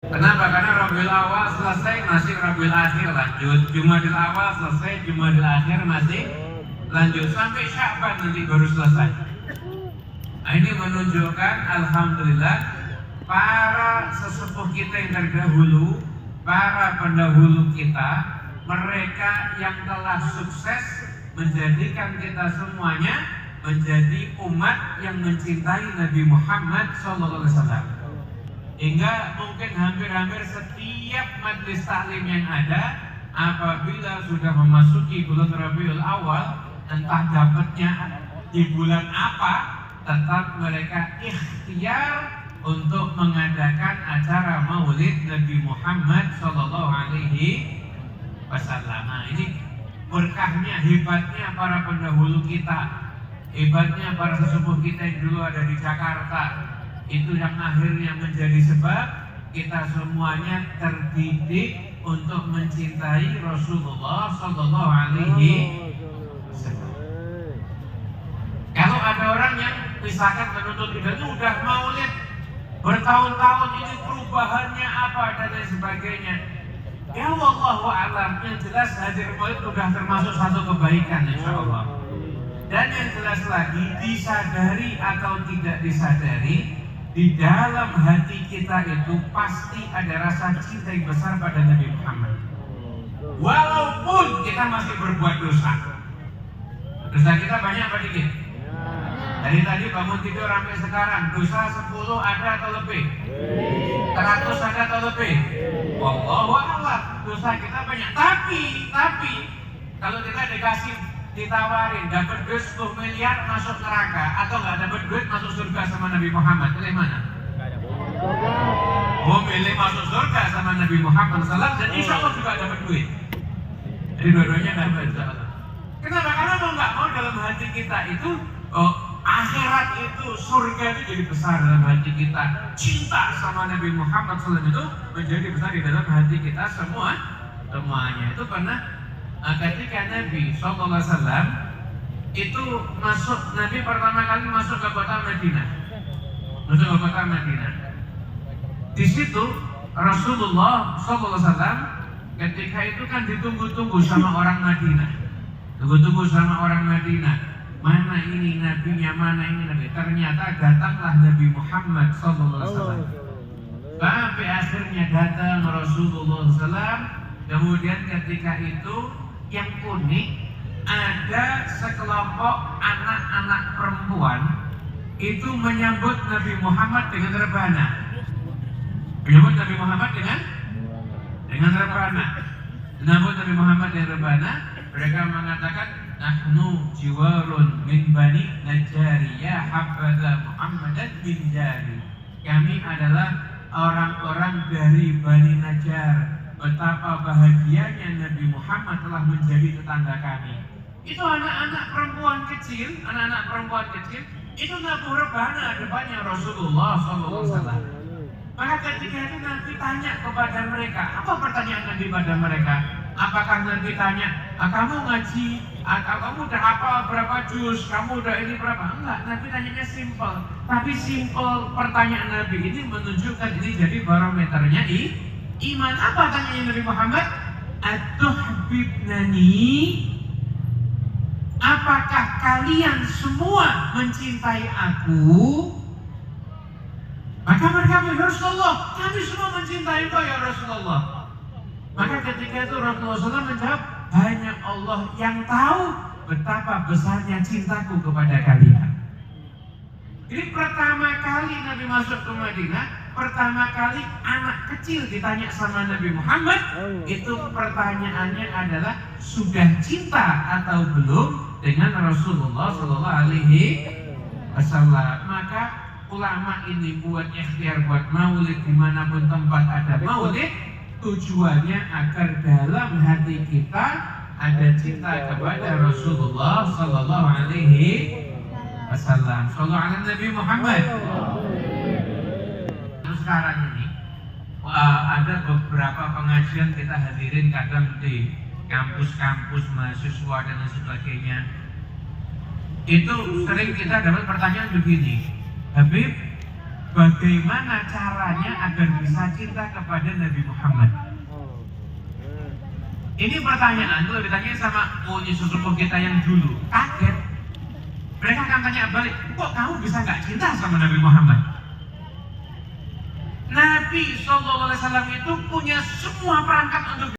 Kenapa? Karena Rabiul Awal selesai masih Rabiul Akhir lanjut, Jumadil Awal selesai, Jumadil Akhir masih lanjut, sampai Sya'ban nanti baru selesai. Nah, ini menunjukkan alhamdulillah para sesepuh kita yang terdahulu, para pendahulu kita, mereka yang telah sukses menjadikan kita semuanya menjadi umat yang mencintai Nabi Muhammad SAW. Hingga mungkin hampir-hampir setiap majlis taklim yang ada, apabila sudah memasuki bulan Rabiul Awal, entah dapatnya di bulan apa, tetap mereka ikhtiar untuk mengadakan acara Maulid Nabi Muhammad SAW. Nah, ini berkahnya, hebatnya para pendahulu kita, hebatnya para sesepuh kita yang dulu ada di Jakarta. Itu yang akhirnya menjadi sebab kita semuanya terdidik untuk mencintai Rasulullah SAW. Kalau ada orang yang misalkan menuntut itu udah maulid bertahun-tahun, ini perubahannya apa dan lain sebagainya, ya wallahu a'lam, yang jelas hadir maulid sudah termasuk satu kebaikan insyaallah. Dan yang jelas lagi, disadari atau tidak disadari, di dalam hati kita itu pasti ada rasa cinta yang besar pada Nabi Muhammad. Walaupun kita masih berbuat dosa. Dosa kita banyak apa dikit? Dari tadi bangun tidur sampai sekarang, dosa 10 ada atau lebih? 100 ada atau lebih? Wallahu a'lam, dosa kita banyak. Tapi kalau kita ditawarin dapat duit 10 miliar masuk neraka, atau nggak dapat duit masuk surga sama Nabi Muhammad, pilih mana? Oh, pilih masuk surga sama Nabi Muhammad SAW, dan insya Allah juga dapat duit. Jadi dua-duanya dapat insya Allah. Kenapa? Karena mau nggak mau dalam hati kita itu, akhirat itu, surga itu jadi besar dalam hati kita. Cinta sama Nabi Muhammad SAW itu menjadi besar di dalam hati kita semuanya. Itu pernah ketika Nabi SAW itu Nabi pertama kali masuk ke kota Madinah. Di situ Rasulullah SAW ketika itu kan ditunggu-tunggu sama orang Madinah. Mana ini nabinya, mana ini nabi. Ternyata datanglah Nabi Muhammad SAW. Sampai akhirnya datang Rasulullah SAW. Kemudian ketika itu yang unik, ada sekelompok anak-anak perempuan itu menyambut Nabi Muhammad dengan rebana. Menyambut Nabi Muhammad dengan rebana. Menyambut Nabi Muhammad dengan rebana. Mereka mengatakan, nahnu jiwarun min bani Najari, ya habbaza Muhammadan min jari. Kami adalah orang-orang dari Bani Najjar. Betapa bahagianya Nabi Muhammad telah menjadi tetangga kami. Itu anak-anak perempuan kecil, itu nabuh rebana depannya Rasulullah SAW. Maka ketika itu Nabi tanya kepada mereka, apa pertanyaan Nabi pada mereka? Apakah Nabi tanya, kamu ngaji, kamu udah hafal berapa juz, kamu udah ini berapa? Enggak, Nabi tanyanya simple. Tapi simple pertanyaan Nabi ini menunjukkan ini jadi barometernya iman. Apa tanyanya Nabi Muhammad? Atuhibnani, apakah kalian semua mencintai aku? Maka mereka bilang, ya Rasulullah, kami semua mencintai engkau ya Rasulullah. Maka ketika itu Rasulullah SAW menjawab, hanya Allah yang tahu betapa besarnya cintaku kepada kalian. Jadi pertama kali Nabi masuk ke Madinah, pertama kali anak kecil ditanya sama Nabi Muhammad, itu pertanyaannya adalah sudah cinta atau belum dengan Rasulullah SAW. Maka ulama ini buat ikhtiar buat maulid dimanapun tempat ada maulid, tujuannya agar dalam hati kita ada cinta kepada Rasulullah SAW. Sallallahu alaihi Nabi Muhammad. Sekarang ini ada beberapa pengajian kita hadirin kadang di kampus-kampus mahasiswa dan lain sebagainya. Itu sering kita dapat pertanyaan begini, Habib, bagaimana caranya agar bisa cinta kepada Nabi Muhammad. Ini pertanyaan kalau ditanya sama sesepuh kita yang dulu, kaget. Mereka akan tanya balik, kok kamu bisa nggak cinta sama Nabi Muhammad? Nabi SAW itu punya semua perangkat untuk